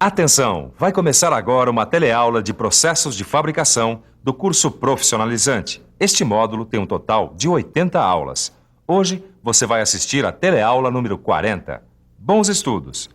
Atenção! Vai começar agora uma teleaula de processos de fabricação do curso profissionalizante. Este módulo tem um total de 80 aulas. Hoje você vai assistir a teleaula número 40. Bons estudos!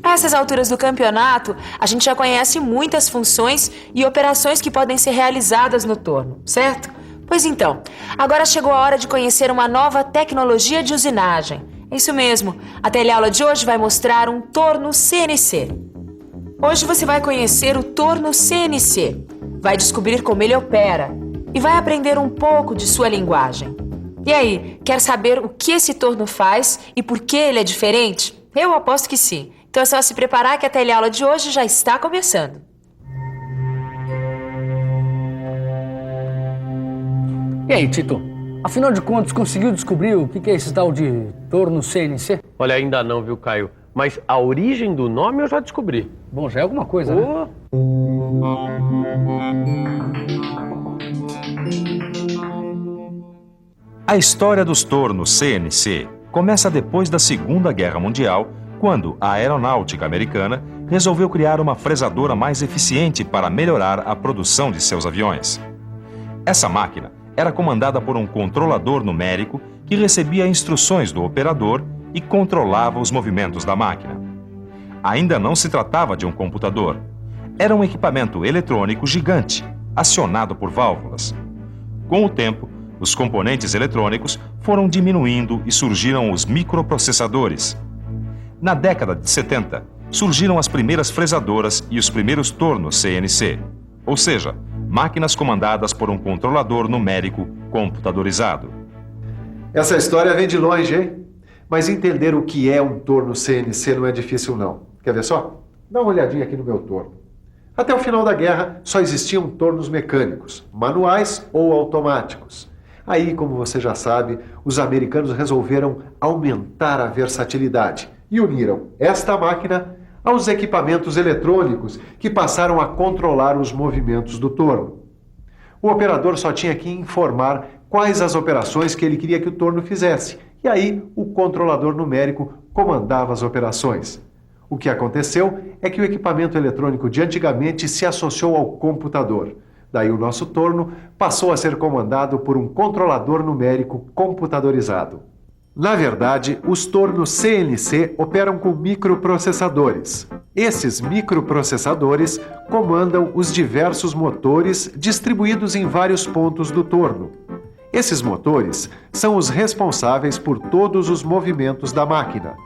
A essas alturas do campeonato, a gente já conhece muitas funções e operações que podem ser realizadas no torno, certo? Pois então, agora chegou a hora de conhecer uma nova tecnologia de usinagem. É isso mesmo, a teleaula de hoje vai mostrar um torno CNC. Hoje você vai conhecer o torno CNC, vai descobrir como ele opera e vai aprender um pouco de sua linguagem. E aí, quer saber o que esse torno faz e por que ele é diferente? Eu aposto que sim. Então é só se preparar que a teleaula de hoje já está começando. E aí, Tito? Afinal de contas, conseguiu descobrir o que é esse tal de torno CNC? Olha, ainda não, viu, Caio? Mas a origem do nome eu já descobri. Bom, já é alguma coisa, né? A história dos tornos CNC começa depois da Segunda Guerra Mundial, quando a aeronáutica americana resolveu criar uma fresadora mais eficiente para melhorar a produção de seus aviões. Essa máquina era comandada por um controlador numérico que recebia instruções do operador e controlava os movimentos da máquina. Ainda não se tratava de um computador. Era um equipamento eletrônico gigante, acionado por válvulas. Com o tempo, os componentes eletrônicos foram diminuindo e surgiram os microprocessadores. Na década de 70, surgiram as primeiras fresadoras e os primeiros tornos CNC, ou seja, máquinas comandadas por um controlador numérico computadorizado. Essa história vem de longe, hein? Mas entender o que é um torno CNC não é difícil, não. Quer ver só? Dá uma olhadinha aqui no meu torno. Até o final da guerra, só existiam tornos mecânicos, manuais ou automáticos. Aí, como você já sabe, os americanos resolveram aumentar a versatilidade e uniram esta máquina aos equipamentos eletrônicos que passaram a controlar os movimentos do torno. O operador só tinha que informar quais as operações que ele queria que o torno fizesse, e aí o controlador numérico comandava as operações. O que aconteceu é que o equipamento eletrônico de antigamente se associou ao computador. Daí o nosso torno passou a ser comandado por um controlador numérico computadorizado. Na verdade, os tornos CNC operam com microprocessadores. Esses microprocessadores comandam os diversos motores distribuídos em vários pontos do torno. Esses motores são os responsáveis por todos os movimentos da máquina.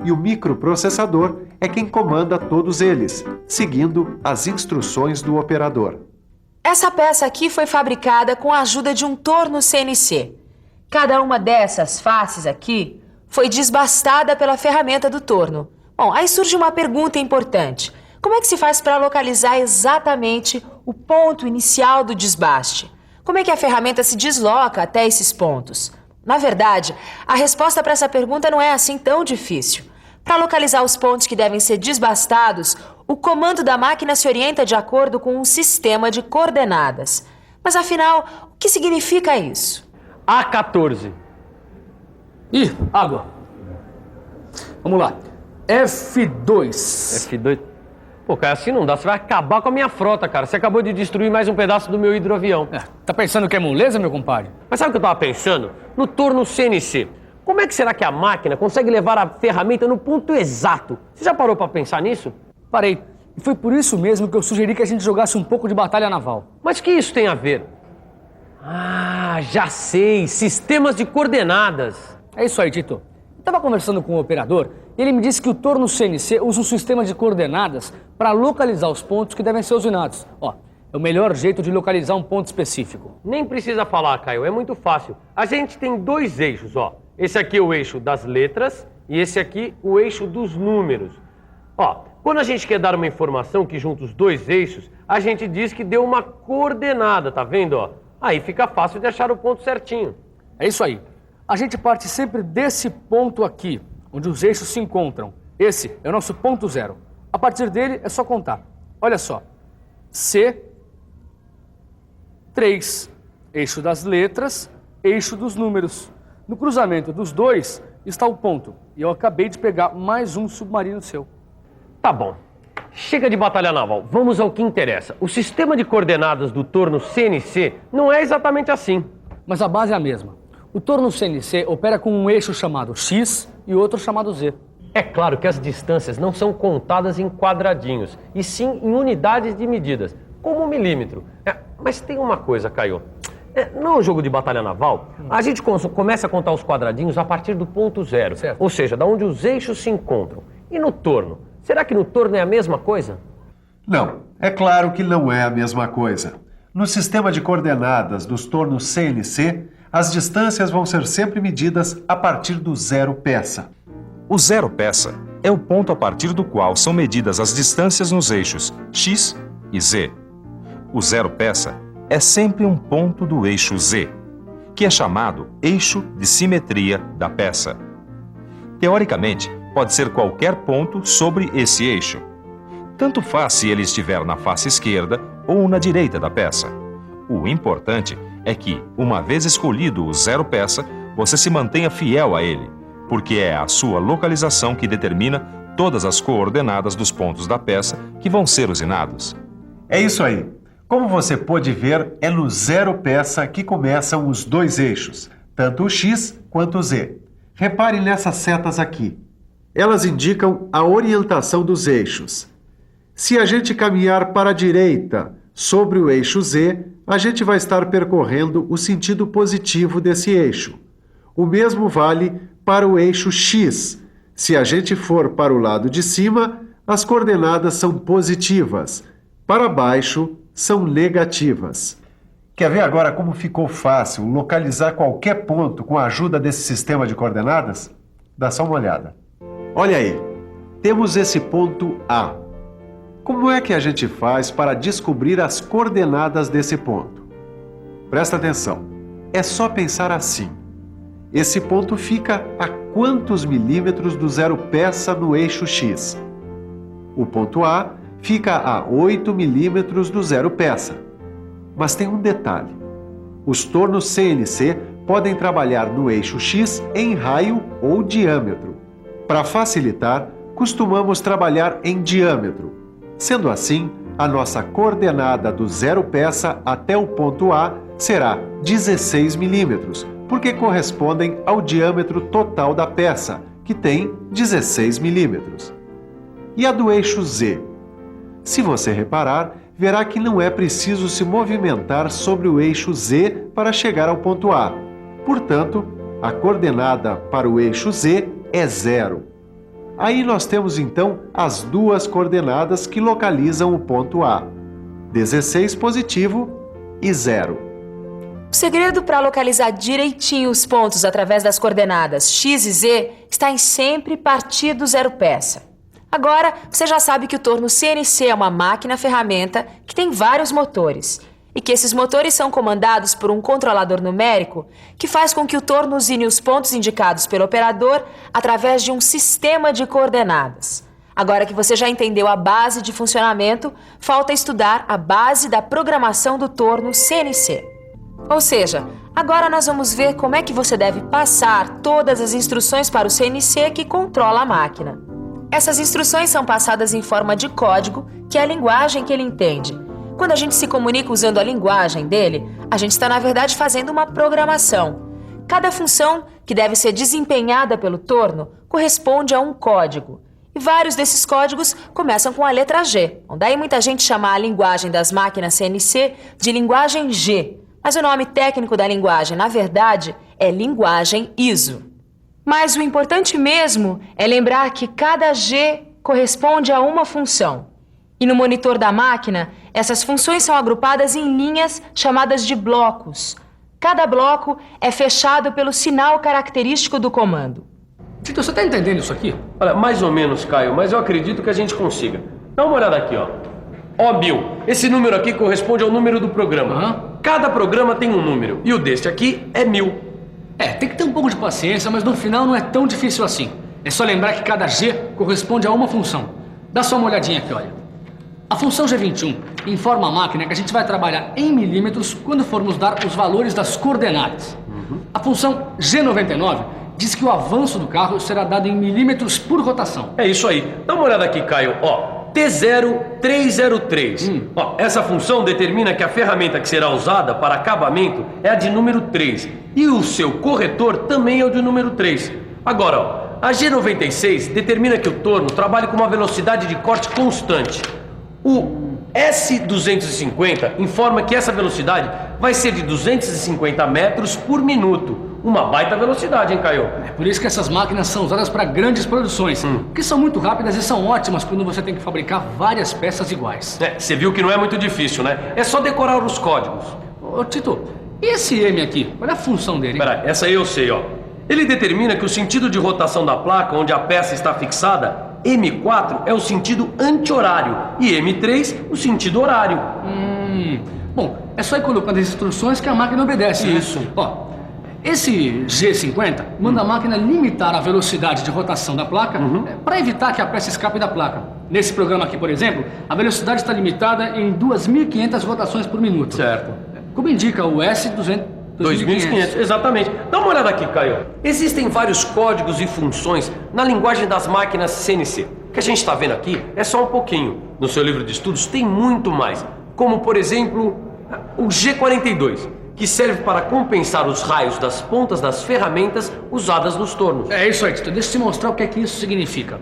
E o microprocessador é quem comanda todos eles, seguindo as instruções do operador. Essa peça aqui foi fabricada com a ajuda de um torno CNC. Cada uma dessas faces aqui foi desbastada pela ferramenta do torno. Bom, aí surge uma pergunta importante. Como é que se faz para localizar exatamente o ponto inicial do desbaste? Como é que a ferramenta se desloca até esses pontos? Na verdade, a resposta para essa pergunta não é assim tão difícil. Para localizar os pontos que devem ser desbastados, o comando da máquina se orienta de acordo com um sistema de coordenadas. Mas afinal, o que significa isso? A14. Ih, água. Vamos lá. F2. F2. Pô, cara, assim não dá. Você vai acabar com a minha frota, cara. Você acabou de destruir mais um pedaço do meu hidroavião. Tá pensando que é moleza, meu compadre? Mas sabe o que eu tava pensando? No torno CNC. Como é que será que a máquina consegue levar a ferramenta no ponto exato? Você já parou pra pensar nisso? Parei. E foi por isso mesmo que eu sugeri que a gente jogasse um pouco de batalha naval. Mas o que isso tem a ver? Ah, já sei. Sistemas de coordenadas. É isso aí, Tito. Eu estava conversando com o operador e ele me disse que o torno CNC usa um sistema de coordenadas para localizar os pontos que devem ser usados. Ó, é o melhor jeito de localizar um ponto específico. Nem precisa falar, Caio. É muito fácil. A gente tem dois eixos, ó. Esse aqui é o eixo das letras e esse aqui o eixo dos números. Ó, quando a gente quer dar uma informação que junta os dois eixos, a gente diz que deu uma coordenada, tá vendo, ó? Aí fica fácil de achar o ponto certinho. É isso aí. A gente parte sempre desse ponto aqui, onde os eixos se encontram. Esse é o nosso ponto zero. A partir dele é só contar. Olha só. C, 3, eixo das letras, eixo dos números. No cruzamento dos dois está o ponto. E eu acabei de pegar mais um submarino seu. Tá bom. Chega de batalha naval, vamos ao que interessa. O sistema de coordenadas do torno CNC não é exatamente assim. Mas a base é a mesma. O torno CNC opera com um eixo chamado X e outro chamado Z. É claro que as distâncias não são contadas em quadradinhos, e sim em unidades de medidas, como um milímetro. Mas tem uma coisa, Caio. No jogo de batalha naval, a gente começa a contar os quadradinhos a partir do ponto zero. Certo. Ou seja, da onde os eixos se encontram. E no torno? Será que no torno é a mesma coisa? Não, é claro que não é a mesma coisa. No sistema de coordenadas dos tornos CNC, as distâncias vão ser sempre medidas a partir do zero peça. O zero peça é o ponto a partir do qual são medidas as distâncias nos eixos X e Z. O zero peça é sempre um ponto do eixo Z, que é chamado eixo de simetria da peça. Teoricamente, pode ser qualquer ponto sobre esse eixo. Tanto faz se ele estiver na face esquerda ou na direita da peça. O importante é que, uma vez escolhido o zero peça, você se mantenha fiel a ele, porque é a sua localização que determina todas as coordenadas dos pontos da peça que vão ser usinados. É isso aí. Como você pôde ver, é no zero peça que começam os dois eixos, tanto o X quanto o Z. Repare nessas setas aqui. Elas indicam a orientação dos eixos. Se a gente caminhar para a direita sobre o eixo Z, a gente vai estar percorrendo o sentido positivo desse eixo. O mesmo vale para o eixo X. Se a gente for para o lado de cima, as coordenadas são positivas. Para baixo, são negativas. Quer ver agora como ficou fácil localizar qualquer ponto com a ajuda desse sistema de coordenadas? Dá só uma olhada. Olha aí, temos esse ponto A. Como é que a gente faz para descobrir as coordenadas desse ponto? Presta atenção, é só pensar assim. Esse ponto fica a quantos milímetros do zero peça no eixo X? O ponto A fica a 8 milímetros do zero peça. Mas tem um detalhe. Os tornos CNC podem trabalhar no eixo X em raio ou diâmetro. Para facilitar, costumamos trabalhar em diâmetro. Sendo assim, a nossa coordenada do zero peça até o ponto A será 16 milímetros, porque correspondem ao diâmetro total da peça, que tem 16 milímetros. E a do eixo Z? Se você reparar, verá que não é preciso se movimentar sobre o eixo Z para chegar ao ponto A. Portanto, a coordenada para o eixo Z é 0. Aí nós temos então as duas coordenadas que localizam o ponto A: 16 positivo e 0. O segredo para localizar direitinho os pontos através das coordenadas X e Z está em sempre partir do zero peça. Agora, você já sabe que o torno CNC é uma máquina-ferramenta que tem vários motores e que esses motores são comandados por um controlador numérico que faz com que o torno usine os pontos indicados pelo operador através de um sistema de coordenadas. Agora que você já entendeu a base de funcionamento, falta estudar a base da programação do torno CNC. Ou seja, agora nós vamos ver como é que você deve passar todas as instruções para o CNC que controla a máquina. Essas instruções são passadas em forma de código, que é a linguagem que ele entende. Quando a gente se comunica usando a linguagem dele, a gente está, na verdade, fazendo uma programação. Cada função que deve ser desempenhada pelo torno corresponde a um código. E vários desses códigos começam com a letra G. Daí muita gente chama a linguagem das máquinas CNC de linguagem G. Mas o nome técnico da linguagem, na verdade, é linguagem ISO. Mas o importante mesmo é lembrar que cada G corresponde a uma função. E no monitor da máquina, essas funções são agrupadas em linhas chamadas de blocos. Cada bloco é fechado pelo sinal característico do comando. Tito, você está entendendo isso aqui? Olha, mais ou menos, Caio, mas eu acredito que a gente consiga. Dá uma olhada aqui, ó. Ó, 1000. Esse número aqui corresponde ao número do programa. Cada programa tem um número. E o deste aqui é 1000. Tem que ter um pouco de paciência, mas no final não é tão difícil assim. É só lembrar que cada G corresponde a uma função. Dá só uma olhadinha aqui, olha. A função G21 informa a máquina que a gente vai trabalhar em milímetros quando formos dar os valores das coordenadas. A função G99 diz que o avanço do carro será dado em milímetros por rotação. É isso aí. Dá uma olhada aqui, Caio. Ó, T0303. Ó, essa função determina que a ferramenta que será usada para acabamento é a de número 3. E o seu corretor também é o de número 3. Agora, ó, a G96 determina que o torno trabalhe com uma velocidade de corte constante. O S250 informa que essa velocidade vai ser de 250 metros por minuto. Uma baita velocidade, hein, Caio? É por isso que essas máquinas são usadas para grandes produções, que são muito rápidas e são ótimas quando você tem que fabricar várias peças iguais. É, você viu que não é muito difícil, né? É só decorar os códigos. Ô, Tito, e esse M aqui? Qual é a função dele? Pera, essa aí eu sei, ó. Ele determina que o sentido de rotação da placa onde a peça está fixada, M4 é o sentido anti-horário e M3 o sentido horário. Bom, é só ir colocando as instruções que a máquina obedece, Isso. né? Ó, esse G50 manda a máquina limitar a velocidade de rotação da placa para evitar que a peça escape da placa. Nesse programa aqui, por exemplo, a velocidade está limitada em 2.500 rotações por minuto. Certo. Como indica o S200. 2.500, exatamente. Dá uma olhada aqui, Caio. Existem vários códigos e funções na linguagem das máquinas CNC. O que a gente está vendo aqui é só um pouquinho. No seu livro de estudos tem muito mais. Como, por exemplo, o G42, que serve para compensar os raios das pontas das ferramentas usadas nos tornos. É isso aí, Tito. Deixa eu te mostrar o que é que isso significa.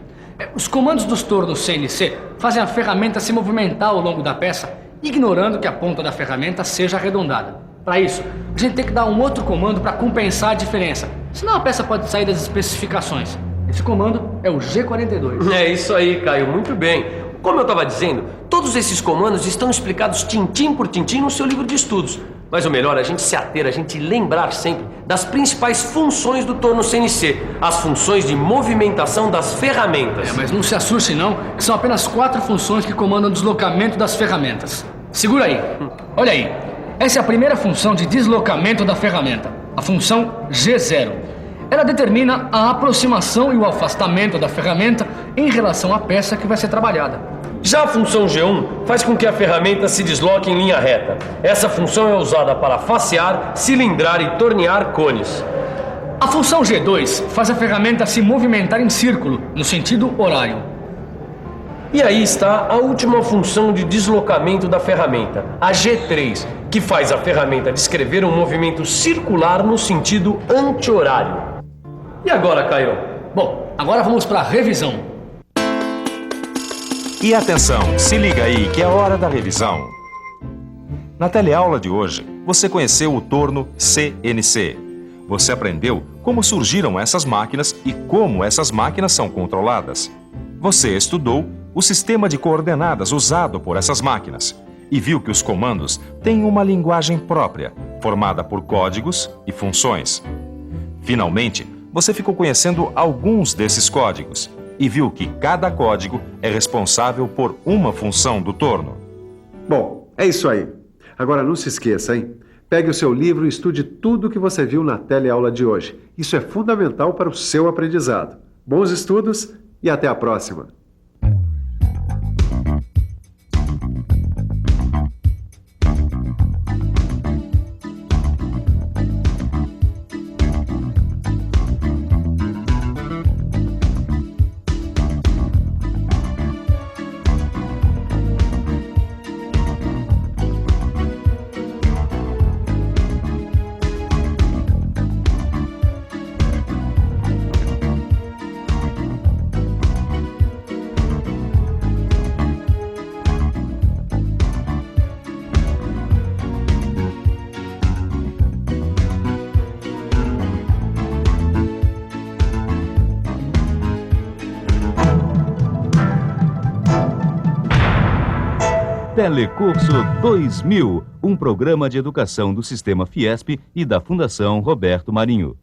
Os comandos dos tornos CNC fazem a ferramenta se movimentar ao longo da peça, ignorando que a ponta da ferramenta seja arredondada. Para isso, a gente tem que dar um outro comando para compensar a diferença, senão a peça pode sair das especificações. Esse comando é o G42. É isso aí, Caio, muito bem. Como eu estava dizendo, todos esses comandos estão explicados tintim por tintim no seu livro de estudos. Mas o melhor é a gente se ater, a gente lembrar sempre das principais funções do torno CNC, as funções de movimentação das ferramentas. Mas não se assuste não, que são apenas 4 funções que comandam o deslocamento das ferramentas. Segura aí, olha aí. Essa é a primeira função de deslocamento da ferramenta, a função G0. Ela determina a aproximação e o afastamento da ferramenta em relação à peça que vai ser trabalhada. Já a função G1 faz com que a ferramenta se desloque em linha reta. Essa função é usada para facear, cilindrar e tornear cones. A função G2 faz a ferramenta se movimentar em círculo, no sentido horário. E aí está a última função de deslocamento da ferramenta, a G3, que faz a ferramenta descrever um movimento circular no sentido anti-horário. E agora, Caio? Bom, agora vamos para a revisão. E atenção, se liga aí que é hora da revisão. Na teleaula de hoje, você conheceu o torno CNC. Você aprendeu como surgiram essas máquinas e como essas máquinas são controladas. Você estudou o sistema de coordenadas usado por essas máquinas e viu que os comandos têm uma linguagem própria, formada por códigos e funções. Finalmente, você ficou conhecendo alguns desses códigos e viu que cada código é responsável por uma função do torno. Bom, é isso aí. Agora não se esqueça, hein? Pegue o seu livro e estude tudo o que você viu na teleaula de hoje. Isso é fundamental para o seu aprendizado. Bons estudos e até a próxima! Telecurso 2000, um programa de educação do Sistema Fiesp e da Fundação Roberto Marinho.